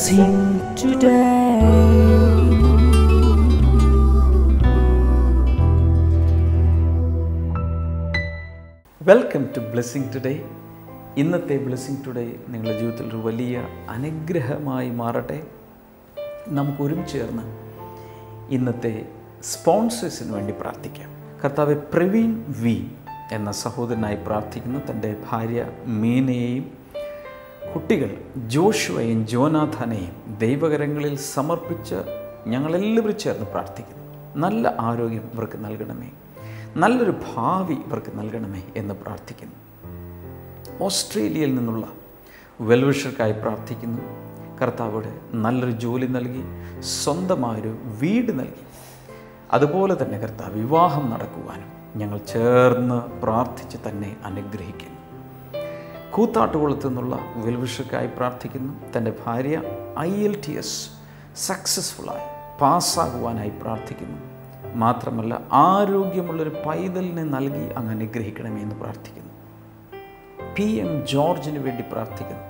blessing today. Welcome to blessing today. ഇന്നത്തെ blessing today നിങ്ങളുടെ ജീവിതത്തിൽ ഒരു വലിയ അനുഗ്രഹമായി മാറട്ടെ. നമുക്ക് ഒരുമിച്ച് ചേർന്ന് ഇന്നത്തെ സ്പോൺസേഴ്സിന് വേണ്ടി പ്രാർത്ഥിക്കാം. കർത്താവെ, പ്രവീൺ വി എന്ന സഹോദരനായി പ്രാർത്ഥിക്കുന്നു. തൻ്റെ ഭാര്യ മീനയെയും കുട്ടികൾ ജോഷുവയും ജോനാഥാനെയും ദൈവകരങ്ങളിൽ സമർപ്പിച്ച് ഞങ്ങളെല്ലാവരും ചേർന്ന് പ്രാർത്ഥിക്കുന്നു. നല്ല ആരോഗ്യം ഇവർക്ക് നൽകണമേ, നല്ലൊരു ഭാവി ഇവർക്ക് നൽകണമേ എന്ന് പ്രാർത്ഥിക്കുന്നു. ഓസ്ട്രേലിയയിൽ നിന്നുള്ള വെൽവിഷർക്കായി പ്രാർത്ഥിക്കുന്നു. കർത്താവോട് നല്ലൊരു ജോലി നൽകി, സ്വന്തമായൊരു വീട് നൽകി, അതുപോലെ തന്നെ കർത്താവ് വിവാഹം നടക്കുവാനും ഞങ്ങൾ ചേർന്ന് പ്രാർത്ഥിച്ച് തന്നെ അനുഗ്രഹിക്കുന്നു. കൂത്താട്ടുകുളത്തു നിന്നുള്ള വെൽവിഷർക്കായി പ്രാർത്ഥിക്കുന്നു. തൻ്റെ ഭാര്യ IELTS സക്സസ്ഫുള്ളായി പാസ്സാകുവാനായി പ്രാർത്ഥിക്കുന്നു. മാത്രമല്ല ആരോഗ്യമുള്ളൊരു പൈതലിനെ നൽകി അങ്ങ് അനുഗ്രഹിക്കണമേ എന്ന് പ്രാർത്ഥിക്കുന്നു. PM ജോർജിന് വേണ്ടി പ്രാർത്ഥിക്കുന്നു.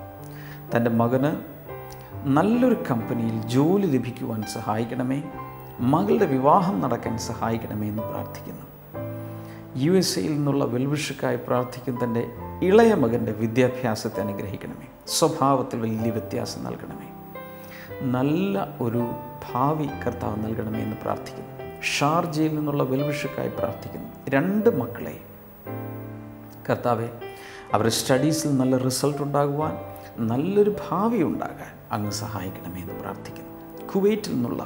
തൻ്റെ മകന് നല്ലൊരു കമ്പനിയിൽ ജോലി ലഭിക്കുവാൻ സഹായിക്കണമേ, മകളുടെ വിവാഹം നടക്കാൻ സഹായിക്കണമേ എന്ന് പ്രാർത്ഥിക്കുന്നു. USA നിന്നുള്ള വെൽവിഷക്കായി പ്രാർത്ഥിക്കുന്നു. തൻ്റെ ഇളയ മകൻ്റെ വിദ്യാഭ്യാസത്തെ അനുഗ്രഹിക്കണമേ, സ്വഭാവത്തിൽ വലിയ വ്യത്യാസം നൽകണമേ, നല്ല ഒരു ഭാവി കർത്താവ് നൽകണമേ എന്ന് പ്രാർത്ഥിക്കുന്നു. ഷാർജയിൽ നിന്നുള്ള വെൽവിഷക്കായി പ്രാർത്ഥിക്കുന്നു. 2 മക്കളെ കർത്താവെ, അവരുടെ സ്റ്റഡീസിൽ നല്ല റിസൾട്ട് ഉണ്ടാകുവാൻ, നല്ലൊരു ഭാവി ഉണ്ടാകാൻ അങ്ങ് സഹായിക്കണമേ എന്ന് പ്രാർത്ഥിക്കുന്നു. കുവൈറ്റിൽ നിന്നുള്ള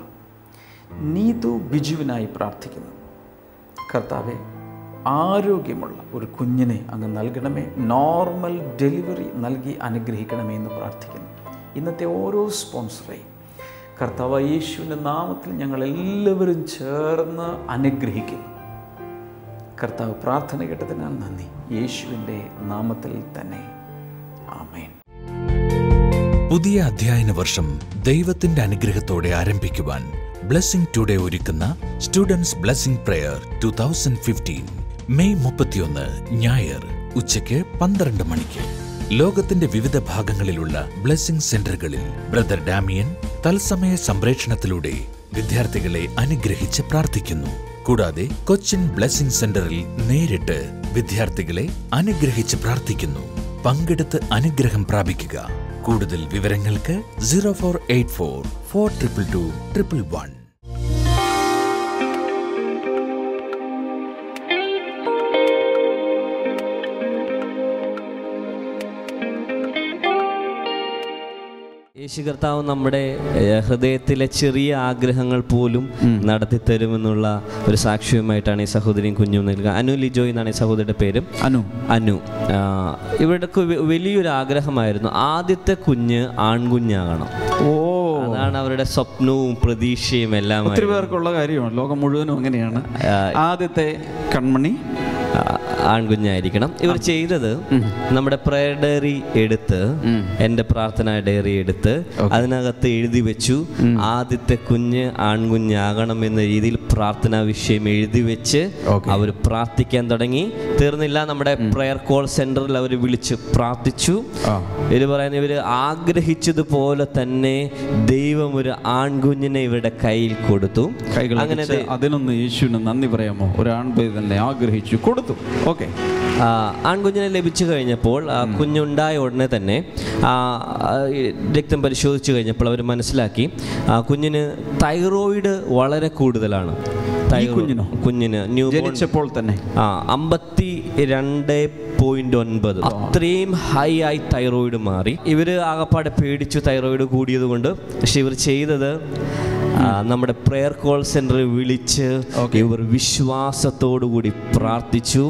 നീതു ബിജുവിനായി പ്രാർത്ഥിക്കുന്നു. കർത്താവെ, ആരോഗ്യമുള്ള ഒരു കുഞ്ഞിനെ അങ്ങ് നൽകണമേ, നോർമൽ ഡെലിവറി നൽകി അനുഗ്രഹിക്കണമേ എന്ന് പ്രാർത്ഥിക്കുന്നു. ഇന്നത്തെ ഓരോ സ്പോൺസറേയും കർത്താവ് യേശുവിൻ്റെ നാമത്തിൽ ഞങ്ങളെല്ലാവരും ചേർന്ന് അനുഗ്രഹിക്കുന്നു. കർത്താവ് പ്രാർത്ഥന കേട്ടതിനാൽ നന്ദി. യേശുവിൻ്റെ നാമത്തിൽ തന്നെ ആമേൻ. പുതിയ അധ്യയന വർഷം ദൈവത്തിന്റെ അനുഗ്രഹത്തോടെ ആരംഭിക്കുവാൻ ബ്ലെസ്സിംഗ് ടുഡേ ഒരുക്കുന്ന സ്റ്റുഡൻസ് ബ്ലെസ്സിംഗ് പ്രയർ 2015 മെയ് 31 ഞായർ ഉച്ചയ്ക്ക് 12 മണിക്ക് ലോകത്തിന്റെ വിവിധ ഭാഗങ്ങളിലുള്ള ബ്ലെസ്സിംഗ് സെന്ററുകളിൽ ബ്രദർ ഡാമിയൻ തത്സമയ സംപ്രേഷണത്തിലൂടെ വിദ്യാർത്ഥികളെ അനുഗ്രഹിച്ച് പ്രാർത്ഥിക്കുന്നു. കൂടാതെ കൊച്ചിൻ ബ്ലെസ്സിംഗ് സെന്ററിൽ നേരിട്ട് വിദ്യാർത്ഥികളെ അനുഗ്രഹിച്ച് പ്രാർത്ഥിക്കുന്നു. പങ്കെടുത്ത് അനുഗ്രഹം പ്രാപിക്കുക. കൂടുതൽ വിവരങ്ങൾക്ക് 0484 422 111. യേശു കർത്താവ് നമ്മുടെ ഹൃദയത്തിലെ ചെറിയ ആഗ്രഹങ്ങൾ പോലും നടത്തിത്തരുമെന്നുള്ള ഒരു സാക്ഷ്യവുമായിട്ടാണ് ഈ സഹോദരിയും കുഞ്ഞും നൽകുക. അനു ലിജോയ് എന്നാണ് ഈ സഹോദരിയുടെ പേരും. അനു ഇവരുടെ വലിയൊരു ആഗ്രഹമായിരുന്നു ആദ്യത്തെ കുഞ്ഞ് ആൺകുഞ്ഞാകണം. അതാണ് അവരുടെ സ്വപ്നവും പ്രതീക്ഷയും എല്ലാം. ഒത്തിരി പേർക്കുള്ള കാര്യമാണ്, ലോകം മുഴുവനും അങ്ങനെയാണ്. ആദ്യത്തെ കൺമണി ആൺകുഞ്ഞായിരിക്കണം. ഇവർ ചെയ്തത് നമ്മുടെ പ്രയർ ഡയറി എടുത്ത്, എൻ്റെ പ്രാർത്ഥനാ ഡയറി എടുത്ത് അതിനകത്ത് എഴുതി വെച്ചു, ആദ്യത്തെ കുഞ്ഞ് ആൺകുഞ്ഞാകണം എന്ന രീതിയിൽ പ്രാർത്ഥനാ വിഷയം എഴുതി വെച്ച് അവർ പ്രാർത്ഥിക്കാൻ തുടങ്ങി. തീർന്നില്ല, നമ്മുടെ പ്രയർ കോൾ സെന്ററിൽ അവർ വിളിച്ച് പ്രാർത്ഥിച്ചു. ഇവർ പറയുന്നത് ഇവർ ആഗ്രഹിച്ചതുപോലെ തന്നെ ദൈവം ഒരു ആൺകുഞ്ഞിനെ ഇവരുടെ കയ്യിൽ കൊടുത്തു. അങ്ങനെ അതിനൊന്ന് യേശുവിന് നന്ദി പറയാമോ? ഒരു ആൺപൈതലിനെ ആഗ്രഹിച്ചു കൊടുത്തു. ഓക്കെ, ആൺകുഞ്ഞിനെ ലഭിച്ചു കഴിഞ്ഞപ്പോൾ കുഞ്ഞുണ്ടായ ഉടനെ തന്നെ രക്തം പരിശോധിച്ചു കഴിഞ്ഞപ്പോൾ അവർ മനസ്സിലാക്കി കുഞ്ഞിന് തൈറോയിഡ് വളരെ കൂടുതലാണ്. കുഞ്ഞിന് ജനിച്ചപ്പോൾ തന്നെ 52.9 അത്രയും ഹൈ ആയി തൈറോയിഡ് മാറി. ഇവര് ആകപ്പാടെ പേടിച്ചു തൈറോയിഡ് കൂടിയത് കൊണ്ട്. പക്ഷെ ഇവർ ചെയ്തത് നമ്മുടെ പ്രെയർ കോൾ സെന്ററിൽ വിളിച്ച് ഇവർ വിശ്വാസത്തോടുകൂടി പ്രാർത്ഥിച്ചു.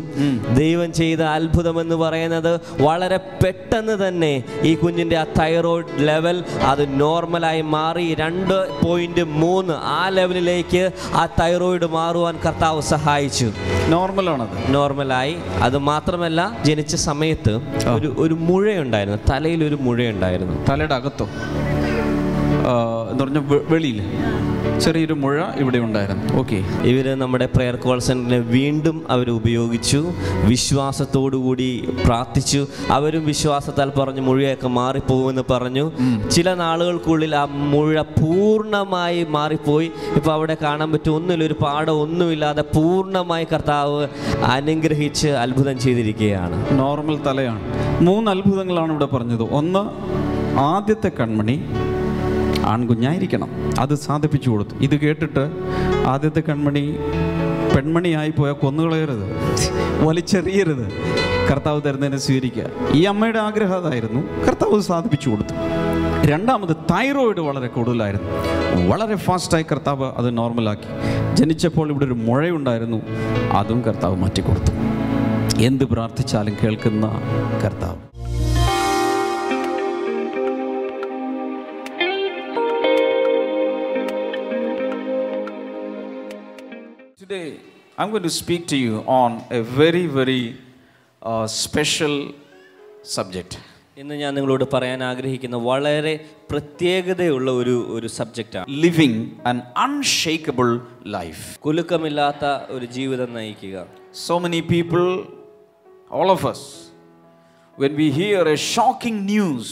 ദൈവം ചെയ്ത അത്ഭുതം എന്ന് പറയുന്നത് വളരെ പെട്ടെന്ന് തന്നെ ഈ കുഞ്ഞിൻ്റെ ആ തൈറോയിഡ് ലെവൽ അത് നോർമലായി മാറി. 2.3 ആ ലെവലിലേക്ക് ആ തൈറോയിഡ് മാറുവാൻ കർത്താവ് സഹായിച്ചു. നോർമലായി. അത് മാത്രമല്ല, ജനിച്ച സമയത്ത് ഒരു മുഴയുണ്ടായിരുന്നു, തലയിൽ ഒരു മുഴയുണ്ടായിരുന്നു. തലയുടെ അകത്തോ എന്ന് പറഞ്ഞ വെളിയിൽ ചെറിയൊരു മുഴ ഇവിടെ ഉണ്ടായിരുന്നു. ഓക്കെ, ഇവർ നമ്മുടെ പ്രെയർ കോൾ സെൻറ്ററിനെ വീണ്ടും അവർ ഉപയോഗിച്ചു, വിശ്വാസത്തോടുകൂടി പ്രാർത്ഥിച്ചു. അവരും വിശ്വാസത്താൽ പറഞ്ഞു മുഴയൊക്കെ മാറിപ്പോകുമെന്ന് പറഞ്ഞു. ചില നാളുകൾക്കുള്ളിൽ ആ മുഴ പൂർണ്ണമായി മാറിപ്പോയി. ഇപ്പോൾ അവിടെ കാണാൻ പറ്റും, ഒന്നുമില്ലൊരു പാടം ഒന്നുമില്ലാതെ പൂർണ്ണമായി കർത്താവ് അനുഗ്രഹിച്ച് അത്ഭുതം ചെയ്തിരിക്കുകയാണ്. നോർമൽ തലയാണ്. 3 അത്ഭുതങ്ങളാണ് ഇവിടെ പറഞ്ഞത്. ഒന്ന്, ആദ്യത്തെ കൺമണി ആൺകുഞ്ഞായിരിക്കണം, അത് സാധിപ്പിച്ചു കൊടുത്തു. ഇത് കേട്ടിട്ട് ആദ്യത്തെ കൺമണി പെൺമണിയായി പോയാൽ കൊന്നുകളയരുത്, വലിച്ചെറിയരുത്, കർത്താവ് തരുന്നതിനെ സ്വീകരിക്കുക. ഈ അമ്മയുടെ ആഗ്രഹം അതായിരുന്നു, കർത്താവ് സാധിപ്പിച്ചു കൊടുത്തു. രണ്ടാമത്, തൈറോയിഡ് വളരെ കൂടുതലായിരുന്നു. വളരെ ഫാസ്റ്റായി കർത്താവ് അത് നോർമലാക്കി. ജനിച്ചപ്പോൾ ഇവിടെ ഒരു മുഴയുണ്ടായിരുന്നു, അതും കർത്താവ് മാറ്റിക്കൊടുത്തു. എന്ത് പ്രാർത്ഥിച്ചാലും കേൾക്കുന്ന കർത്താവ്. Today, I'm going to speak to you on a very, very special subject. ഇന്ന് ഞാൻ നിങ്ങളോട് പറയാൻ ആഗ്രഹിക്കുന്ന വളരെ പ്രത്യേകതയുള്ള ഒരു സബ്ജക്റ്റാണ്. Living an unshakable life. കുലുക്കമില്ലാത്ത ഒരു ജീവിതം നയിക്കുക. So many people, all of us, when we hear a shocking news,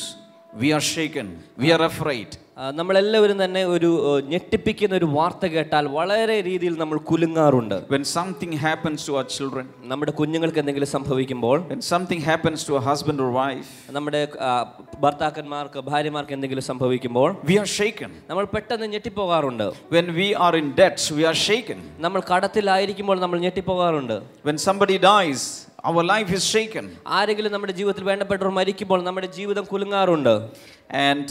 we are shaken, we are afraid. നമ്മളെല്ലാവരും തന്നെ ഒരു ഞെട്ടിപ്പിക്കുന്ന ഒരു വാർത്ത കേട്ടാൽ വളരെ രീതിയിൽ നമ്മൾ കുലുങ്ങാറുണ്ട്. When something happens to our children, നമ്മുടെ കുഞ്ഞുങ്ങൾക്ക് എന്തെങ്കിലും സംഭവിക്കുമ്പോൾ, when something happens to a husband or wife, നമ്മുടെ ഭർത്താക്കന്മാർക്ക് ഭാര്യമാർക്ക് എന്തെങ്കിലും സംഭവിക്കുമ്പോൾ, we are shaken. നമ്മൾ പെട്ടെന്ന് ഞെട്ടിപ്പോകാറുണ്ട്. When we are in debt, we are shaken. നമ്മൾ കടത്തിലായിരിക്കുമ്പോൾ നമ്മൾ ഞെട്ടിപ്പോകാറുണ്ട്. When somebody dies, our life is shaken. ആരെങ്കിലും നമ്മുടെ ജീവിതത്തിൽ വേണ്ടപ്പെട്ടവർ മരിക്കുമ്പോൾ നമ്മുടെ ജീവിതം കുലുങ്ങാറുണ്ട്. And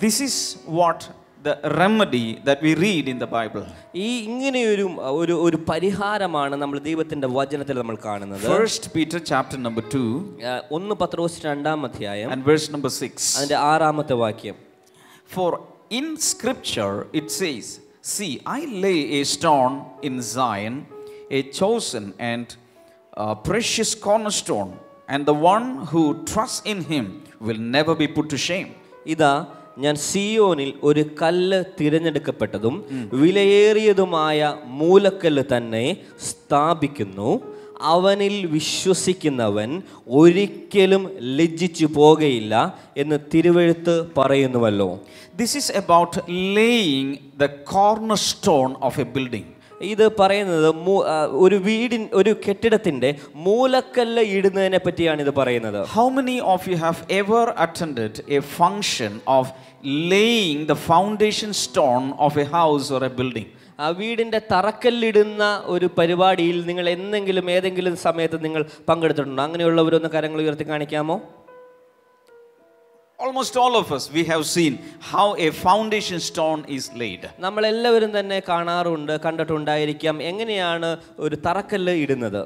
this is what the remedy that we read in the Bible. ഈ ഇങ്ങനെയൊരു പരിഹാരമാണ് നമ്മൾ ദൈവത്തിന്റെ വചനത്തിൽ നമ്മൾ കാണുന്നത്. 1 Peter chapter number 2 1 പത്രോസ് 2-ാം അധ്യായം and verse number 6. അതിന്റെ 6-ാമത്തെ വാക്യം. For in scripture it says, see, I lay a stone in Zion, a chosen and precious cornerstone, and the one who trusts in him will never be put to shame. ഇതാ ഞാൻ സിയോനിൽ ഒരു കല്ല് തിരഞ്ഞെടുക്കപ്പെട്ടതും വിലയേറിയതുമായ മൂലക്കല്ല് തന്നെ സ്ഥാപിക്കുന്നു, അവനിൽ വിശ്വസിക്കുന്നവൻ ഒരിക്കലും ലജ്ജിച്ചു പോകുകയില്ല എന്ന് തിരുവെഴുത്ത് പറയുന്നുവല്ലോ. This is about laying the cornerstone of a building. ഇത് പറയുന്നത് ഒരു കെട്ടിടത്തിന്റെ മൂലക്കല്ല് ഇടുന്നതിനെ പറ്റിയാണ് ഇത് പറയുന്നത്. How many of you have ever attended a function of laying the foundation stone of a house or a building? ആ വീടിന്റെ തറക്കല്ലിടുന്ന ഒരു പരിപാടിയിൽ നിങ്ങൾ ഏതെങ്കിലും സമയത്ത് നിങ്ങൾ പങ്കെടുത്തിട്ടുണ്ടോ? അങ്ങനെയുള്ളവരൊന്ന് കരങ്ങൾ ഉയർത്തി കാണിക്കാമോ? Almost all of us, we have seen how a foundation stone is laid. നമ്മളെല്ലാവരും തന്നെ കണ്ടിട്ടുണ്ടായിരിക്കാം എങ്ങനെയാണ് ഒരു തറക്കല്ല് ഇടുന്നത്.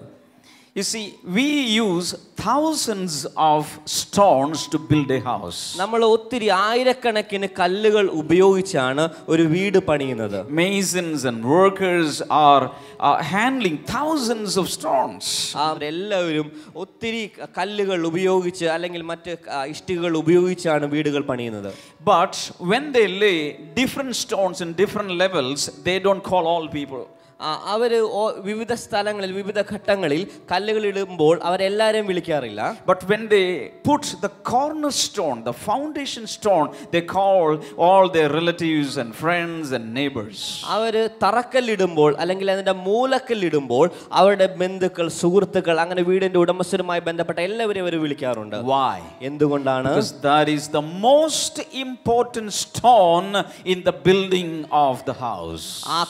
You see, we use thousands of stones to build a house. നമ്മൾ ഒത്തിരി ആയിരക്കണക്കിന് കല്ലുകൾ ഉപയോഗിച്ചാണ് ഒരു വീട് പണിയുന്നത്. Masons and workers are handling thousands of stones. അവരെല്ലാവരും ഒത്തിരി കല്ലുകൾ ഉപയോഗിച്ച് അല്ലെങ്കിൽ മറ്റ് ഇഷ്ടികകൾ ഉപയോഗിച്ചാണ് വീടുകൾ പണിയുന്നത്. But when they lay different stones in different levels, they don't call all people. അവർ വിവിധ സ്ഥലങ്ങളിൽ വിവിധ ഘട്ടങ്ങളിൽ കല്ലുകൾ ഇടുമ്പോൾ അവരെല്ലാവരെയും വിളിക്കാറില്ല. But when they put the cornerstone, the foundation stone, they call all their relatives and friends and neighbors. അവർ തറക്കല്ലിടുമ്പോൾ അല്ലെങ്കിൽ അതിന്റെ മൂലക്കല്ലിടുമ്പോൾ അവരുടെ ബന്ധുക്കൾ, സുഹൃത്തുക്കൾ, അങ്ങനെ വീടിന്റെ ഉടമസ്ഥരുമായി ബന്ധപ്പെട്ട എല്ലാവരെയും അവർ വിളിക്കാറുണ്ട്. Why? എന്തുകൊണ്ടാണ്? Because that is the most important stone in the building of the house.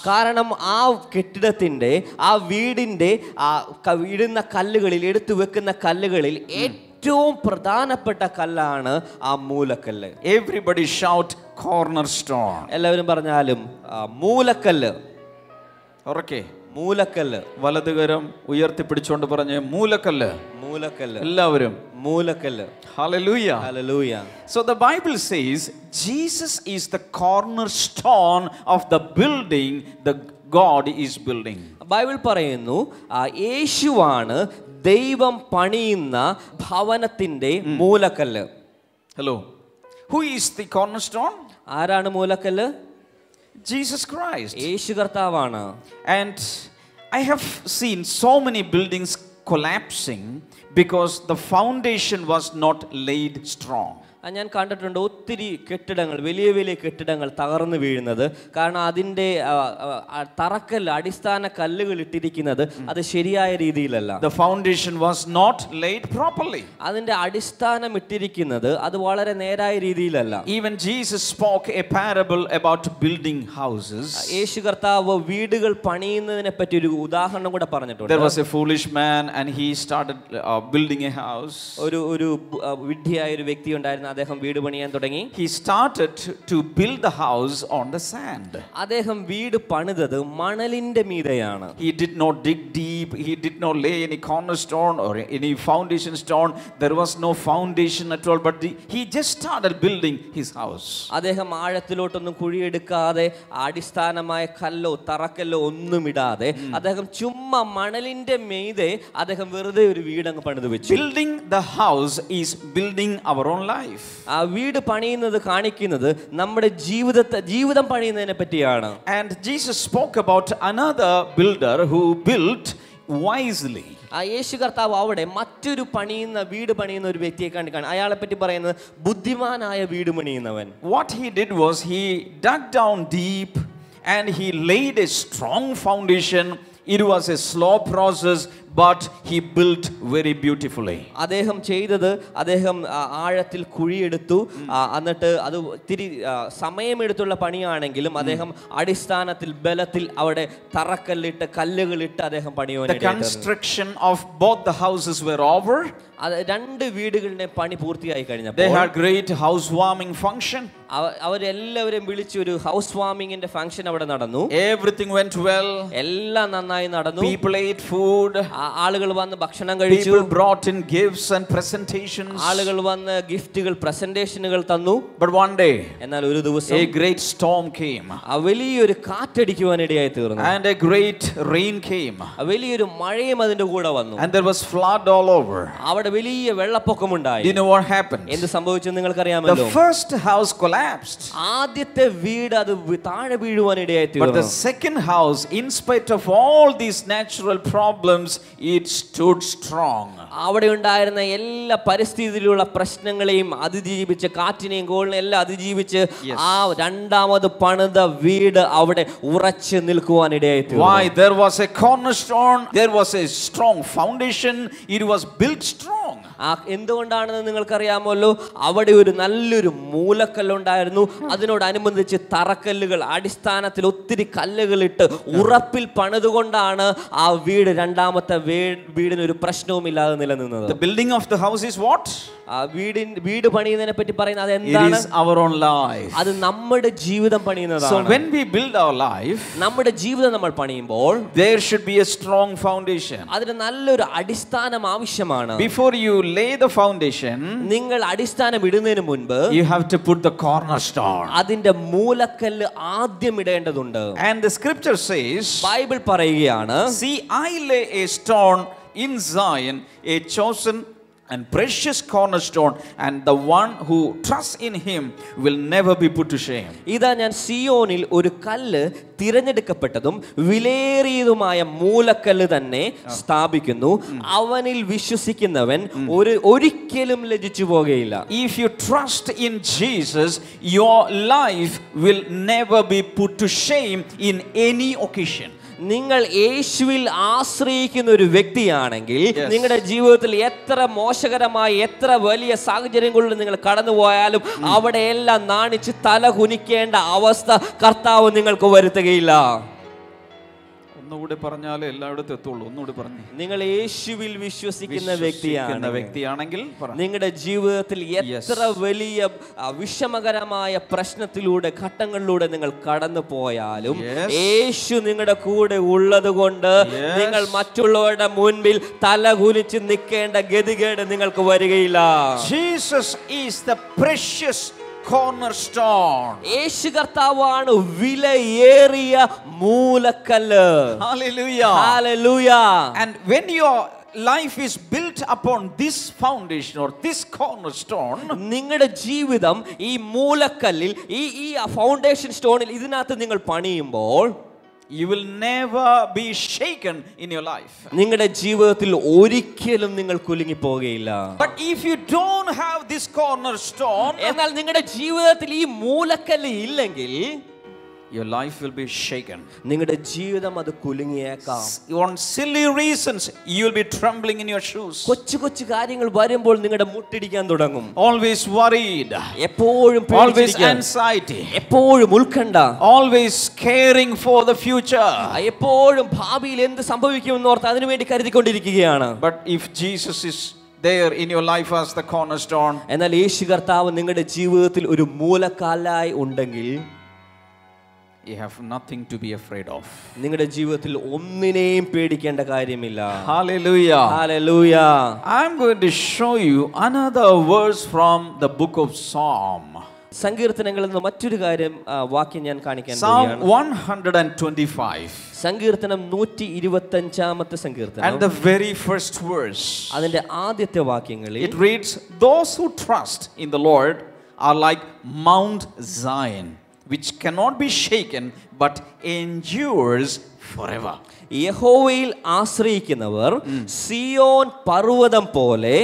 കാരണം ആ കെട്ടിടത്തിന്റെ ആ വീടിന്റെ ഇടുന്ന കല്ലുകളിൽ, എടുത്തു വെക്കുന്ന കല്ലുകളിൽ ഏറ്റവും പ്രധാനപ്പെട്ട കല്ലാണ് ആ മൂലക്കല്ല്. Everybody shout cornerstone. എല്ലാവരും പറഞ്ഞാലും മൂലക്കല്ല്. Okay. മൂലക്കല്ല്. വലതുകരം ഉയർത്തി പിടിച്ചുകൊണ്ട് പറഞ്ഞ മൂലക്കല്ല്. മൂലക്കല്ല്. എല്ലാവരും മൂലക്കല്ല്. Hallelujah. Hallelujah. So the Bible says Jesus is the cornerstone of the building the God is building. Bible പറയുന്നു യേശുവാണ് ദൈവം പണിയുന്ന ഭവനത്തിന്റെ മൂലക്കല്ല്. Hello. Who is the cornerstone? ആരാണ് മൂലക്കല്ല്? Jesus Christ. യേശു കർത്താവാണ്. And I have seen so many buildings collapsing because the foundation was not laid strong. ഞാൻ കണ്ടിട്ടുണ്ട് ഒത്തിരി കെട്ടിടങ്ങൾ, വലിയ വലിയ കെട്ടിടങ്ങൾ തകർന്നു വീഴുന്നത്. കാരണം അതിൻ്റെ തറക്കല്ല്, അടിസ്ഥാന കല്ലുകൾ ഇട്ടിരിക്കുന്നത് അത് ശരിയായ രീതിയിലല്ല. The foundation was not laid properly. അതിൻ്റെ അടിസ്ഥാനം ഇട്ടിരിക്കുന്നത് അത് വളരെ നേരായ രീതിയിലല്ല. Even Jesus spoke a parable about building houses. യേശു കർത്താവ് വീടുകൾ പണിയുന്നതിനെ പറ്റി ഒരു ഉദാഹരണം കൂടെ പറഞ്ഞിട്ടുണ്ട്. There was a foolish man and he started building a house. ഒരു വിഡ്ഢിയായ ഒരു വ്യക്തി ഉണ്ടായിരുന്നു. അദ്ദേഹം വീട് പണിയാൻ തുടങ്ങി. He started to build the house on the sand. അദ്ദേഹം വീട് പണിതത് മണലിന്റെ മീതെയാണ്. He did not dig deep. He did not lay any cornerstone or any foundation stone. There was no foundation at all. But he just started building his house. അദ്ദേഹം ആഴത്തിലോട്ടൊന്നും കുഴിയെടുക്കാതെ അടിസ്ഥാനമായ കല്ലോ തറക്കല്ലോ ഒന്നും ഇടാതെ അദ്ദേഹം ചുമ്മാ മണലിന്റെ മീതെ അദ്ദേഹം വെറുതെ ഒരു വീടങ്ങ് പണിത് വെച്ചു. Building the house is building our own life. ആ വീട് പണിയുന്നത് കാണിക്കുന്നത് നമ്മുടെ ജീവിതം പണിയുന്നതിനെ പറ്റിയാണ്. And Jesus spoke about another builder who built wisely. യേശു കർത്താവ് അവിടെ മറ്റൊരു വീട് പണിയുന്ന ഒരു വ്യക്തിയെ കണ്ടിക്കാണ്. അയാളെ പറ്റി പറയുന്നത് ബുദ്ധിമാനായ വീട് പണിയുന്നവൻ. What he did was he dug down deep and he laid a strong foundation. It was a slow process, but he built very beautifully. അദ്ദേഹം ചെയ്തത് അദ്ദേഹം ആഴത്തിൽ കുഴിയെടുത്തു. എന്നിട്ട് അത് തിരി സമയമെടുത്തുള്ള പണിയാണെങ്കിലും അദ്ദേഹം അടിസ്ഥാനത്തിൽ ബലത്തിൽ അവിടെ തറക്കല്ലിട്ട് കല്ലുകളിട്ട് അദ്ദേഹം പണിയുവാനായി. The construction of both the houses were over. രണ്ട് വീടുകളുടെ പണി പൂർത്തിയായി കഴിഞ്ഞപ്പോൾ they had great housewarming function. അവരെല്ലാവരെയും വിളിച്ച് ഒരു ഹൗസ് വാമിങ്ങിന്റെ ഫംഗ്ഷൻ അവിടെ നടന്നു. Everything went well. എല്ലാം നന്നായി നടന്നു. People ate food. ആളുകൾ വന്ന് ഭക്ഷണം കഴിച്ചു. People brought in gifts and presentations. ആളുകൾ വന്ന് ഗിഫ്റ്റുകൾ പ്രസന്റേഷനുകൾ തന്നു. But one day, എന്നാൽ ഒരു ദിവസം a great storm came. വലിയൊരു കാറ്റടിക്കുവാനിടയായി തീർന്നു. And a great rain came. വലിയൊരു മഴയും അതിന്റെ കൂടെ വന്നു. And there was flood all over. അവിടെ വലിയ വെള്ളപ്പൊക്കമുണ്ടായി. Do you know what happened? എന്ത് സംഭവിച്ചു നിങ്ങൾക്കറിയാമല്ലോ? The first house collapsed. ആദ്യത്തെ വീട് അത് താഴെ വീഴുവാനിടയായി തീർന്നു. But the second house, in spite of all these natural problems, it stood strong. അവിടെ ഉണ്ടായിരുന്ന എല്ലാ പരിസ്ഥിതിയിലുള്ള പ്രശ്നങ്ങളെയും അതിജീവിച്ച്, കാറ്റിനെയും കോളിനെയും എല്ലാം അതിജീവിച്ച് ആ രണ്ടാമത് പണിത വീട് അവിടെ ഉറച്ചു നിൽക്കുവാനിടയായി തീർന്നു. Why? There was a cornerstone, there was a strong foundation, it was built strong. എന്തുകൊണ്ടാണെന്ന് നിങ്ങൾക്കറിയാമല്ലോ? അവിടെ ഒരു നല്ലൊരു മൂലക്കല്ലുണ്ടായിരുന്നു. അതിനോടനുബന്ധിച്ച് തറക്കല്ലുകൾ, അടിസ്ഥാനത്തിൽ ഒത്തിരി കല്ലുകളിട്ട് ഉറപ്പിൽ പണിതുകൊണ്ടാണ് ആ വീട്, രണ്ടാമത്തെ വീടിന് ഒരു പ്രശ്നവുമില്ലാതെ നിലനിന്നത്. The building of the house is what? വീട് പണിയുന്നതിനെ പറ്റി പറയുന്നത് അതെന്താണ്? It is our own life. അത് നമ്മുടെ ജീവിതം പണിയുന്നതാണ്. So when we build our life, നമ്മുടെ ജീവിതം നമ്മൾ പണിയുമ്പോൾ there should be a strong foundation. അതിന് നല്ലൊരു അടിസ്ഥാനം ആവശ്യമാണ്. Before you lay the foundation, നിങ്ങൾ അടിസ്ഥാനം ഇടുന്നതിന് മുൻപ് you have to put the cornerstone. അതിന്റെ മൂലക്കല്ല് ആദ്യം ഇടേണ്ടതുണ്ട്. And the scripture says, Bible പറയുകയാണ്, see, I lay a stone in Zion, a chosen and precious cornerstone, and the one who trusts in him will never be put to shame. ഇതാ ഞാൻ സിയോനിൽ ഒരു കല്ല് തിരഞ്ഞെടുക്കപ്പെട്ടതും വിലയേറിയതുമായ മൂലക്കല്ല് തന്നെ സ്ഥാപിക്കുന്നു. അവനിൽ വിശ്വസിക്കുന്നവൻ ഒരിക്കലും ലജ്ജിച്ചു പോകുകയില്ല. If you trust in Jesus, your life will never be put to shame in any occasion. നിങ്ങൾ യേശുവിൽ ആശ്രയിക്കുന്ന ഒരു വ്യക്തിയാണെങ്കിൽ നിങ്ങളുടെ ജീവിതത്തിൽ എത്ര മോശകരമായ, എത്ര വലിയ സാഹചര്യങ്ങളിൽ നിങ്ങൾ കടന്നുപോയാലും അവിടെയെല്ലാം നാണിച്ച് തല കുനിക്കേണ്ട അവസ്ഥ കർത്താവ് നിങ്ങൾക്ക് വരുത്തുകയില്ല. ഒന്നുകൂടി പറഞ്ഞാലേ എല്ലായിടത്തും എത്തുള്ളൂ. ഒന്നുകൂടി പറഞ്ഞു. നിങ്ങൾ യേശുവിൽ വിശ്വസിക്കുന്ന വ്യക്തിയാണെങ്കിൽ നിങ്ങളുടെ ജീവിതത്തിൽ എത്ര വലിയ വിഷമകരമായ പ്രശ്നത്തിലൂടെ, ഘട്ടങ്ങളിലൂടെ നിങ്ങൾ കടന്നു പോയാലും യേശു നിങ്ങളുടെ കൂടെ ഉള്ളത് കൊണ്ട് നിങ്ങൾ മറ്റുള്ളവരുടെ മുൻപിൽ തല കുനിച്ച് നിൽക്കേണ്ട ഗതികേട് നിങ്ങൾക്ക് വരികയില്ല. Jesus is the precious cornerstone. യേശു കർത്താവാണ് വിലയേറിയ മൂലക്കല്ല്. Hallelujah. Hallelujah. And when you are life is built upon this foundation or this cornerstone, നിങ്ങളുടെ ജീവിതം ഈ മൂലക്കല്ലിൽ ഈ ഫൗണ്ടേഷൻ സ്റ്റോണിൽ ഇതിനകത്ത് നിങ്ങൾ പണിയുമ്പോൾ, you will never be shaken in your life. നിങ്ങളുടെ ജീവിതത്തിൽ ഒരിക്കലും നിങ്ങൾ കുലുങ്ങി പോകുകയില്ല. But if you don't have this cornerstone, എന്നാൽ നിങ്ങളുടെ ജീവിതത്തിൽ ഈ മൂലക്കല്ല് ഇല്ലെങ്കിൽ your life will be shaken. നിങ്ങളുടെ ജീവിതം അത് കുലുങ്ങിയേക്കാം. On silly reasons you will be trembling in your shoes. കൊച്ചു കൊച്ചു കാര്യങ്ങൾ വരുമ്പോൾ നിങ്ങളുടെ മുട്ടിടിക്കാൻ തുടങ്ങും. Always worried, എപ്പോഴും always anxiety, എപ്പോഴും ഉത്കണ്ഠ, always caring for the future. എപ്പോഴും ഭാവിയിൽ എന്ത് സംഭവിക്കുമെന്ന് ഓർത്ത് അതിനു വേണ്ടി കരുതിക്കൊണ്ടിരിക്കുകയാണ്. But if Jesus is there in your life as the cornerstone, എന്നാൽ യേശു കർത്താവ് നിങ്ങളുടെ ജീവിതത്തിൽ ഒരു മൂലക്കല്ലായി ഉണ്ടെങ്കിൽ you have nothing to be afraid of. നിങ്ങളുടെ ജീവിതത്തിൽ ഒന്നിനെയും പേടിക്കേണ്ട കാര്യമില്ല. Hallelujah. Hallelujah. I'm going to show you another verse from the book of Psalm. സങ്കീർത്തനങ്ങളിൽ നിന്ന് മറ്റൊരു കാര്യം വാക്യം ഞാൻ കാണിക്കാൻ Psalm പോവുകയാണ്. 125. സങ്കീർത്തനം 125ാമത്തെ സങ്കീർത്തനം. And the very first verse, അതിന്റെ ആദ്യത്തെ വാക്യങ്ങളിൽ it reads, those who trust in the Lord are like Mount Zion, which cannot be shaken but endures forever. യഹോവയിൽ ആശ്രയിക്കുന്നവർ സിയോൻ പർവ്വതം പോലെ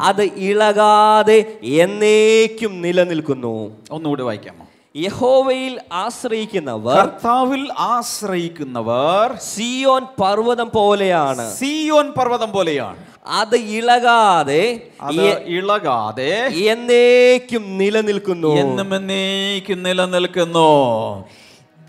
അത് ഇളകാതെ എന്നേക്കും നിലനിൽക്കുന്നു. ഒന്നുകൂടി വായിക്കാമോ? യഹോവയിൽ ആശ്രയിക്കുന്നവർ, കർത്താവിൽ ആശ്രയിക്കുന്നവർ സിയോൻ പർവ്വതം പോലെയാണ്. സിയോൻ പർവ്വതം പോലെയാണ്. അത് ഇളകാതെ എന്നേക്കും നിലനിൽക്കുന്നു. എന്നും എന്നേക്കും നിലനിൽക്കുന്നു.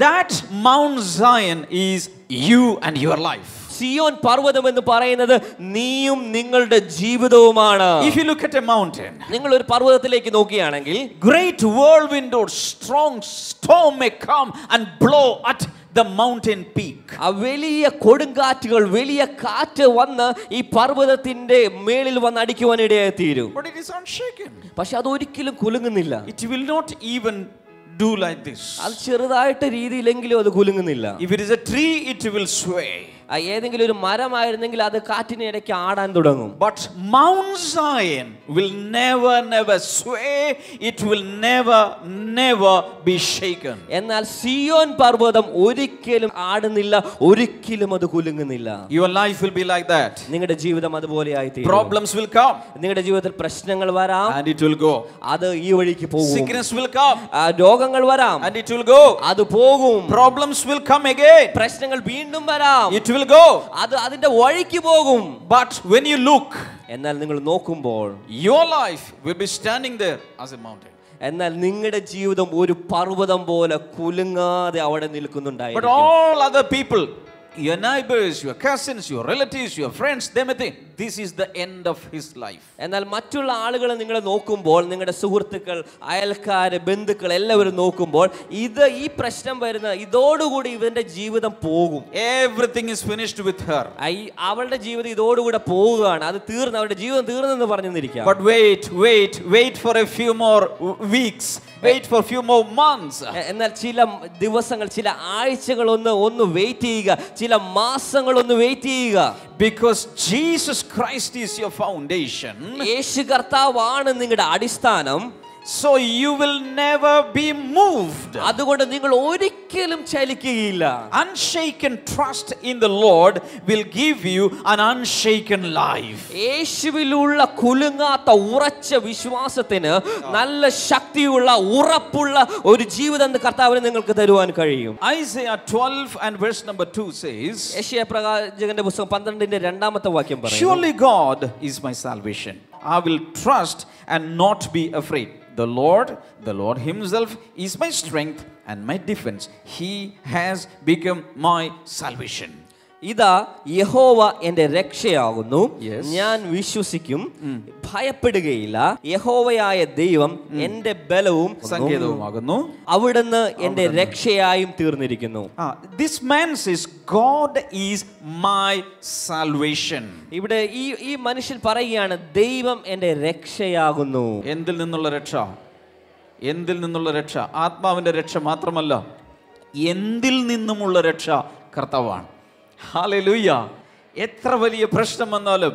That Mount Zion is you and your life. Zion പർവ്വതം എന്ന് പറയുന്നത് നീയും നിങ്ങളുടെ ജീവിതവുമാണ്. If you look at a mountain, നിങ്ങൾ ഒരു പർവ്വതത്തിലേക്ക് നോക്കുകയാണെങ്കിൽ, great whirlwind or strong storm may come and blow at the mountain peak. ആ വലിയ കൊടുങ്കാറ്റുകൾ, വലിയ കാറ്റ് വന്ന് ഈ പർവ്വതത്തിന്റെ മേളിൽ വന്ന് അടിക്കുവാൻ ഇടയായി തീരും. But it is unshaken. പക്ഷെ അത് ഒരിക്കലും കുലുങ്ങുന്നില്ല. It will not even do like this. അത് ചെറുതായിട്ട് രീതിയിലെങ്കിലും അത് കുലുങ്ങുന്നില്ല. If it is a tree, it will sway. ഏതെങ്കിലും ഒരു മരമായിരുന്നെങ്കിൽ അത് കാറ്റിനിടയ്ക്ക് ആടാൻ തുടങ്ങും. But Mount Zion will never sway. It will never be shaken. എന്നാൽ സിയോൻ പർവ്വതം ഒരിക്കലും ആടുന്നില്ല, ഒരിക്കലും അത് കുലുങ്ങുന്നില്ല. Your life will be like that. നിങ്ങളുടെ ജീവിതം അതുപോലെയായി തീരും. Problems will come. നിങ്ങളുടെ ജീവിതത്തിൽ പ്രശ്നങ്ങൾ വരാം, and it will go. അത് ഈ വഴിക്ക് പോകും. Sickness will come. രോഗങ്ങൾ വരാം, and it will go. അത് പോകും. Problems will come again. പ്രശ്നങ്ങൾ വീണ്ടും വരാം, it will go. അത് അതിന്റെ വഴിക്ക് പോകും. But when you look, എന്നാൽ നിങ്ങൾ നോക്കുമ്പോൾ your life will be standing there as a mountain. എന്നാൽ നിങ്ങളുടെ ജീവിതം ഒരു പർവ്വതം പോലെ കുലുങ്ങാതെ അവിടെ നിൽക്കുന്നുണ്ടായിരിക്കും. But all other people, your neighbors, your cousins, your relatives, your friends, they may think this is the end of his life. എന്നാൽ മറ്റുള്ള ആളുകൾ നിങ്ങളെ നോക്കുമ്പോൾ, നിങ്ങളുടെ സുഹൃത്തുക്കൾ, അയൽക്കാര്, ബന്ധുക്കൾ എല്ലാവരും നോക്കുമ്പോൾ ഈ പ്രശ്നം വരുന്ന ഇതോടുകൂടി ഇവന്റെ ജീവിതം പോകും. Everything is finished with her. അവളുടെ ജീവിതം ഇതോടുകൂടെ പോവുകയാണ്, അത് തീർന്നു, അവരുടെ ജീവിതം തീർന്നെന്ന് പറഞ്ഞിരിക്കാം. But wait for a few more weeks. Wait for a few more months. എന്നാൽ ചില ദിവസങ്ങൾ, ചില ആഴ്ചകൾ ഒന്ന് വെയിറ്റ് ചെയ്യുക, ചില മാസങ്ങൾ ഒന്ന് വെയിറ്റ് ചെയ്യുക. Because Jesus Christ is your foundation. യേശു കർത്താവാണ് നിങ്ങളുടെ അടിസ്ഥാനം. So you will never be moved. അതുകൊണ്ട് നിങ്ങൾ ഒരിക്കലും ചലിക്കുകയില്ല. Unshaken trust in the Lord will give you an unshaken life. യേശുവിലുള്ള കുലുങ്ങാത്ത ഉറച്ച വിശ്വാസത്തിന് നല്ല ശക്തിയുള്ള ഉറപ്പുള്ള ഒരു ജീവിതം കർത്താവിന് നിങ്ങൾക്ക് തരുവാൻ കഴിയും. Isaiah 12 and verse number 2 says, യെശയ്യാ പ്രവാചകന്റെ പുസ്തകം 12ന്റെ 2ാമത്തെ വാക്യം പറയുന്നു, Surely God is my salvation. I will trust and not be afraid. The Lord himself is my strength and my defense. He has become my salvation. ഇതാ യഹോവ എന്റെ രക്ഷയാകുന്നു, Yes. ഞാൻ വിശ്വസിക്കും, ഭയപ്പെടുകയില്ല. യഹോവയായ ദൈവം എന്റെ ബലവും സങ്കേതവുമാകുന്നു, അവിടുന്ന് എന്റെ രക്ഷയായും തീർന്നിരിക്കുന്നു. This man says, God is my salvation. ഇവിടെ ഈ മനുഷ്യൻ പറയുകയാണ്, ദൈവം എന്റെ രക്ഷയാകുന്നു. എന്തിൽ നിന്നുള്ള രക്ഷ? എന്തിൽ നിന്നുള്ള രക്ഷ? ആത്മാവിന്റെ രക്ഷ മാത്രമല്ല, എന്തിൽ നിന്നുമുള്ള രക്ഷ കർത്താവാണ്. ഹല്ലേലൂയ. എത്ര വലിയ പ്രശ്നം വന്നാലും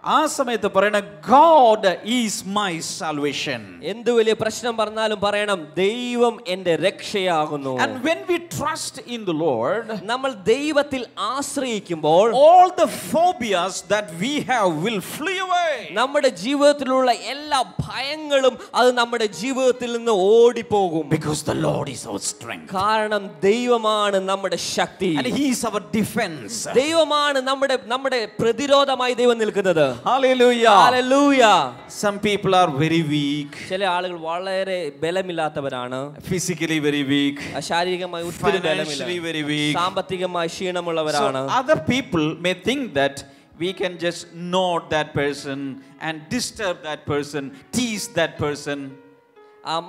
ആ സമയത്ത് പറയണം, ഗോഡ് ഈസ് മൈ സാൽവേഷൻ. എന്ത് വലിയ പ്രശ്നം പറഞ്ഞാലും പറയണം, ദൈവം എൻ്റെ രക്ഷയാകുന്നു. And when we trust in the Lord, നമ്മൾ ദൈവത്തിൽ ആശ്രയിക്കുമ്പോൾ all the phobias that we have will flee away. നമ്മുടെ ജീവിതത്തിലുള്ള എല്ലാ ഭയങ്ങളും അത് നമ്മുടെ ജീവിതത്തിൽ നിന്ന് ഓടിപ്പോകും. Because the Lord is our strength. കാരണം ദൈവമാണ് നമ്മുടെ ശക്തി. And He is our defense. ദൈവമാണ് നമ്മുടെ പ്രതിരോധമായി ദൈവം നിൽക്കുന്നത്. Hallelujah. Hallelujah. Some people are very weak. ചില ആളുകൾ വളരെ ബലമില്ലാത്തവരാണ്. Physically very weak. ശാരീരികമായി ഒത്തിരി ബലമില്ല. Financially very weak. സാമ്പത്തികമായി ക്ഷീണമുള്ളവരാണ്. So other people may think that we can just note that person and disturb that person, tease that person.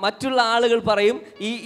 മറ്റുള്ള ആളുകൾ പറയും,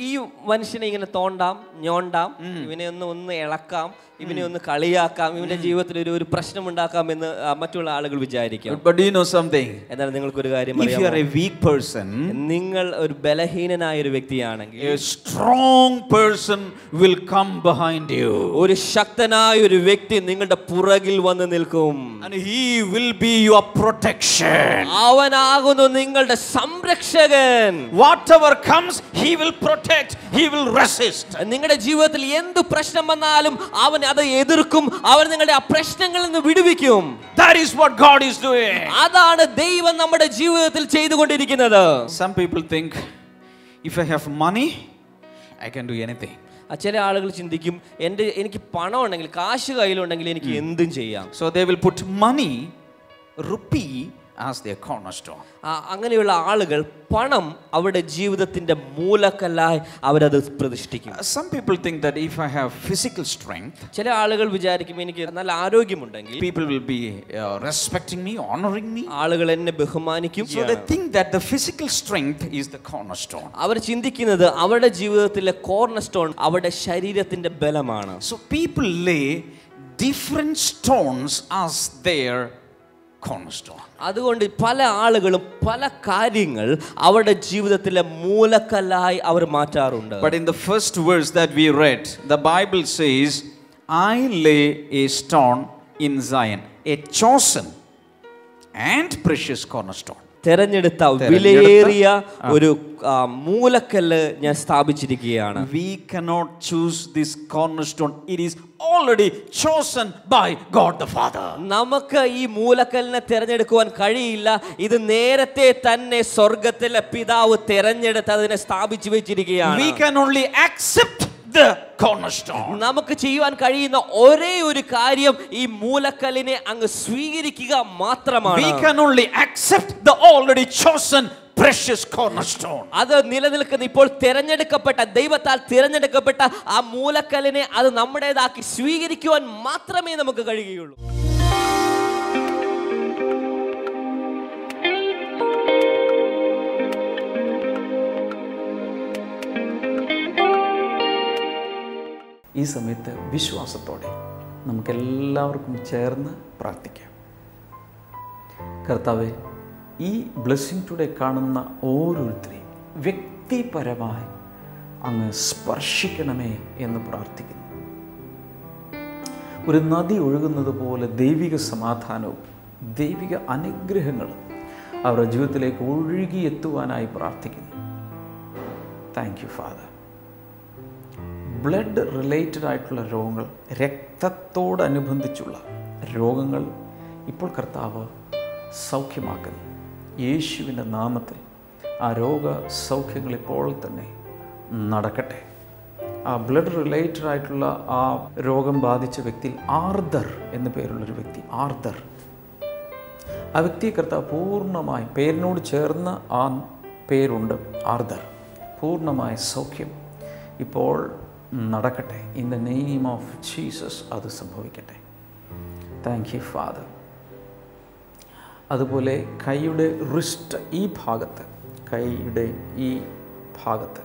ഈ മനുഷ്യനെ ഇങ്ങനെ തോണ്ടാം, ഞോണ്ടാം, ഇവനെ ഒന്ന് ഇളക്കാം, ഇവനെ ഒന്ന് കളിയാക്കാം, ഇവന്റെ ജീവിതത്തിൽ ഒരു പ്രശ്നം ഉണ്ടാക്കാം എന്ന് മറ്റുള്ള ആളുകൾ വിചാരിക്കും. But do you know something? എന്നാൽ നിങ്ങൾക്കൊരു കാര്യം If you are അറിയാമോ? a weak person, നിങ്ങൾ ഒരു ബലഹീനനായ ഒരു വ്യക്തിയാണെങ്കിൽ a strong person will come behind you. ഒരു ശക്തനായ ഒരു വ്യക്തി നിങ്ങളുടെ പുറകിൽ വന്ന് നിൽക്കും. And he will be your protection. അവനാകുന്നു നിങ്ങളുടെ സംരക്ഷകൻ. Whatever comes, he will protect, he will resist. നിങ്ങളുടെ ജീവിതത്തിൽ എന്ത് പ്രശ്നം വന്നാലും അവൻ അത് എതിർക്കും, അവൻ നിങ്ങളുടെ ആ പ്രശ്നങ്ങളിൽ നിന്ന് വിടുവിക്കും. That is what God is doing. അതാണ് ദൈവം നമ്മുടെ ജീവിതത്തിൽ ചെയ്തുകൊണ്ടിരിക്കുന്നത്. Some people think, if I have money, I can do anything. ചില ആളുകൾ ചിന്തിക്കും, എനിക്ക് പണം ഉണ്ടെങ്കിൽ, കാശ് കയ്യിലുണ്ടെങ്കിൽ എനിക്ക് എന്തും ചെയ്യാം. So they will put money, rupee, as their cornerstone. അങ്ങനെയുള്ള ആളുകൾ പണം അവരുടെ ജീവിതത്തിന്റെ മൂലക്കല്ലായി അവരത് പ്രതിഷ്ഠിക്കും. Some people think that if I have physical strength, ചില ആളുകൾ വിചാരിക്കും, എനിക്ക് നല്ല ആരോഗ്യമുണ്ടെങ്കിൽ people will be respecting me, honoring me. ആളുകൾ എന്നെ ബഹുമാനിക്കും. So they think that the physical strength is the cornerstone. അവർ ചിന്തിക്കുന്നത് അവരുടെ ജീവിതത്തിലെ കോർണർ സ്റ്റോൺ അവരുടെ ശരീരത്തിന്റെ ബലമാണ്. So people lay different stones as their cornerstone. അതുകൊണ്ട് പല ആളുകളും പല കാര്യങ്ങൾ അവരുടെ ജീവിതത്തിലെ മൂലക്കല്ലായി അവർ മാറ്റാറുണ്ട്. But in the first verse that we read, the Bible says, I lay a stone in Zion, a chosen and precious cornerstone. തെരഞ്ഞെടുത്ത വിലയേറിയ ഒരു മൂലക്കല്ല് ഞാൻ സ്ഥാപിച്ചിരിക്കുകയാണ്. We cannot choose this cornerstone. It is already chosen by God the Father. നമുക്ക് ഈ മൂലക്കല്ലിനെ തിരഞ്ഞെടുക്കുവാൻ കഴിയില്ല. ഇത് നേരത്തെ തന്നെ സ്വർഗ്ഗത്തിലെ പിതാവ് തിരഞ്ഞെടുത്ത് അതിനെ സ്ഥാപിച്ചു വെച്ചിരിക്കുകയാണ്. We can only accept the cornerstone. നമുക്ക് ചെയ്യുവാൻ കഴിയുന്ന ഒരേ ഒരു കാര്യം ഈ മൂലക്കല്ലിനെ അങ്ങ് സ്വീകരിക്കുക മാത്രമാണ്. We can only accept the already chosen precious cornerstone. അത് നിലനിൽക്കുന്ന ഇപ്പോൾ തിരഞ്ഞെടുക്കപ്പെട്ട ദൈവത്താൽ തിരഞ്ഞെടുക്കപ്പെട്ട ആ മൂലക്കല്ലിനെ അത് നമ്മുടേതാക്കി സ്വീകരിക്കുവാൻ മാത്രമേ നമുക്ക് കഴിയുകയുള്ളൂ. ഈ സമയത്ത് വിശ്വാസത്തോടെ നമുക്കെല്ലാവർക്കും ചേർന്ന് പ്രാർത്ഥിക്കാം. കർത്താവേ, ഈ ബ്ലെസ്സിംഗ് ടുഡേ കാണുന്ന ഓരോരുത്തരെയും വ്യക്തിപരമായി അങ്ങ് സ്പർശിക്കണമേ എന്ന് പ്രാർത്ഥിക്കുന്നു. ഒരു നദി ഒഴുകുന്നത് പോലെ ദൈവിക സമാധാനവും ദൈവിക അനുഗ്രഹങ്ങളും അവരുടെ ജീവിതത്തിലേക്ക് ഒഴുകിയെത്തുവാനായി പ്രാർത്ഥിക്കുന്നു. Thank you father. Blood related ആയിട്ടുള്ള രോഗങ്ങൾ, രക്തത്തോടനുബന്ധിച്ചുള്ള രോഗങ്ങൾ ഇപ്പോൾ കർത്താവ് സൗഖ്യമാക്കുന്നു. യേശുവിൻ്റെ നാമത്തിൽ ആ രോഗ സൗഖ്യങ്ങൾ ഇപ്പോൾ തന്നെ നടക്കട്ടെ. ആ ബ്ലഡ് റിലേറ്റഡ് ആയിട്ടുള്ള ആ രോഗം ബാധിച്ച വ്യക്തിയിൽ ആർദർ എന്നു പേരുള്ളൊരു വ്യക്തി, ആർദർ, ആ വ്യക്തിയെ കർത്താവ് പൂർണ്ണമായി, പേരിനോട് ചേർന്ന ആ പേരുണ്ട് ആർദർ, പൂർണ്ണമായ സൗഖ്യം ഇപ്പോൾ നടക്കട്ടെ. In the name of Jesus അത് സംഭവിക്കട്ടെ. Thank you father. അതുപോലെ കൈയുടെ റിസ്റ്റ് ഈ ഭാഗത്ത്, കൈയുടെ ഈ ഭാഗത്ത്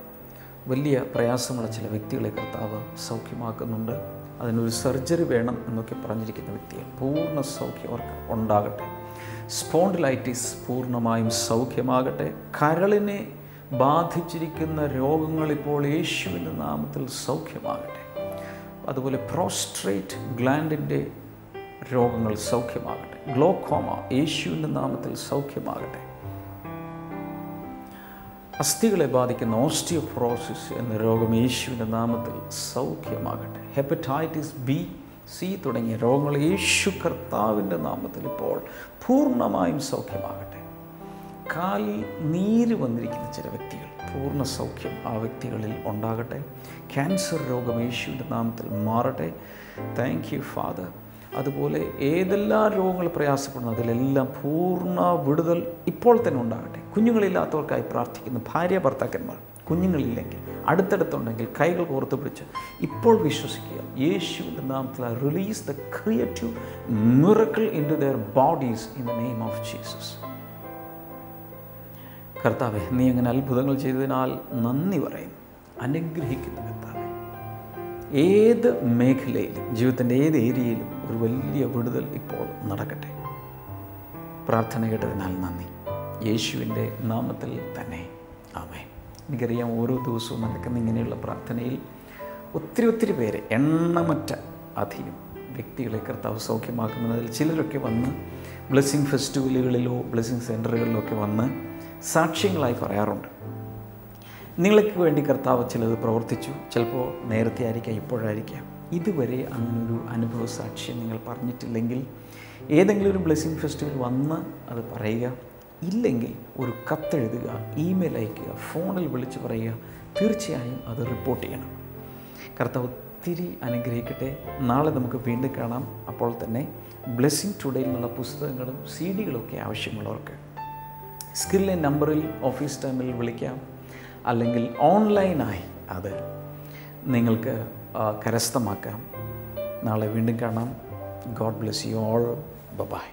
വലിയ പ്രയാസമുള്ള ചില വ്യക്തികളെ കർത്താവ് സൗഖ്യമാക്കുന്നുണ്ട്. അതിനൊരു സർജറി വേണം എന്നൊക്കെ പറഞ്ഞിരിക്കുന്ന വ്യക്തികൾ പൂർണ്ണ സൗഖ്യം അവർക്ക് ഉണ്ടാകട്ടെ. സ്പോണ്ടിലൈറ്റിസ് പൂർണ്ണമായും സൗഖ്യമാകട്ടെ. കരളിനെ ബാധിച്ചിരിക്കുന്ന രോഗങ്ങൾ ഇപ്പോൾ യേശുവിൻ്റെ നാമത്തിൽ സൗഖ്യമാകട്ടെ. അതുപോലെ പ്രോസ്ട്രേറ്റ് ഗ്ലാൻഡിൻ്റെ രോഗങ്ങൾ സൗഖ്യമാകട്ടെ. ഗ്ലോക്കോമ യേശുവിൻ്റെ നാമത്തിൽ സൗഖ്യമാകട്ടെ. അസ്ഥികളെ ബാധിക്കുന്ന ഓസ്റ്റിയോപൊറോസിസ് എന്ന രോഗം യേശുവിൻ്റെ നാമത്തിൽ സൗഖ്യമാകട്ടെ. ഹെപ്പറ്റൈറ്റിസ് ബി, സി തുടങ്ങിയ രോഗങ്ങൾ യേശു കർത്താവിൻ്റെ നാമത്തിൽ ഇപ്പോൾ പൂർണ്ണമായും സൗഖ്യമാകട്ടെ. കാലിൽ നീര് വന്നിരിക്കുന്ന ചില വ്യക്തികൾ, പൂർണ്ണ സൗഖ്യം ആ വ്യക്തികളിൽ ഉണ്ടാകട്ടെ. ക്യാൻസർ രോഗം യേശുവിൻ്റെ നാമത്തിൽ മാറട്ടെ. Thank you father. അതുപോലെ ഏതെല്ലാം രോഗങ്ങൾ പ്രയാസപ്പെടുന്നു അതിലെല്ലാം പൂർണ്ണ വിടുതൽ ഇപ്പോൾ തന്നെ ഉണ്ടാകട്ടെ. കുഞ്ഞുങ്ങളില്ലാത്തവർക്കായി പ്രാർത്ഥിക്കുന്നു. ഭാര്യ ഭർത്താക്കന്മാർ കുഞ്ഞുങ്ങളില്ലെങ്കിൽ അടുത്തടുത്തുണ്ടെങ്കിൽ കൈകൾ കോർത്ത് പിടിച്ച് ഇപ്പോൾ വിശ്വസിക്കുക. യേശുവിൻ്റെ നാമത്തിൽ release the creative miracle into their bodies in the name of Jesus. കർത്താവേ, നീ അങ്ങനെ അത്ഭുതങ്ങൾ ചെയ്തതിനാൽ നന്ദി പറയും. അനുഗ്രഹിക്കുന്ന കർത്താവേ, ഏത് മേഖലയിലും ജീവിതത്തിൻ്റെ ഏത് ഏരിയയിലും ഒരു വലിയ വിടുതൽ ഇപ്പോൾ നടക്കട്ടെ. പ്രാർത്ഥന കേട്ടതിനാൽ നന്ദി, യേശുവിൻ്റെ നാമത്തിൽ തന്നെ ആമേൻ. എനിക്കറിയാം ഓരോ ദിവസവും നടക്കുന്ന ഇങ്ങനെയുള്ള പ്രാർത്ഥനയിൽ ഒത്തിരി പേരെ, എണ്ണമറ്റ അധികം വ്യക്തികളെ കർത്താവ് സൗഖ്യമാക്കുന്നതിൽ ചിലരൊക്കെ വന്ന് ബ്ലെസ്സിങ് ഫെസ്റ്റിവലുകളിലോ ബ്ലെസ്സിങ് സെൻറ്ററുകളിലോ ഒക്കെ വന്ന് സാക്ഷ്യങ്ങളായി പറയാറുണ്ട്. നിങ്ങൾക്ക് വേണ്ടി കർത്താവ് ചിലത് പ്രവർത്തിച്ചു. ചിലപ്പോൾ നേരത്തെ ആയിരിക്കാം, ഇപ്പോഴായിരിക്കാം. ഇതുവരെ അങ്ങനൊരു അനുഭവ സാക്ഷ്യം നിങ്ങൾ പറഞ്ഞിട്ടില്ലെങ്കിൽ ഏതെങ്കിലും ഒരു ബ്ലെസ്സിങ് ഫെസ്റ്റിവൽ വന്ന് അത് പറയുക. ഇല്ലെങ്കിൽ ഒരു കത്തെഴുതുക, ഇമെയിൽ അയയ്ക്കുക, ഫോണിൽ വിളിച്ച് പറയുക. തീർച്ചയായും അത് റിപ്പോർട്ട് ചെയ്യണം. കർത്താവ് ഒത്തിരി അനുഗ്രഹിക്കട്ടെ. നാളെ നമുക്ക് വീണ്ടും കാണാം. അപ്പോൾ തന്നെ ബ്ലെസ്സിങ് ടുഡേയിൽ നിന്നുള്ള പുസ്തകങ്ങളും CD-കളും ഒക്കെ ആവശ്യമുള്ളവർക്ക് സ്ക്രീനിലെ നമ്പറിൽ ഓഫീസ് ടൈമിൽ വിളിക്കാം. അല്ലെങ്കിൽ ഓൺലൈനായി അത് നിങ്ങൾക്ക് കരസ്ഥമാക്കാം. നാളെ വീണ്ടും കാണാം. God bless you all. By.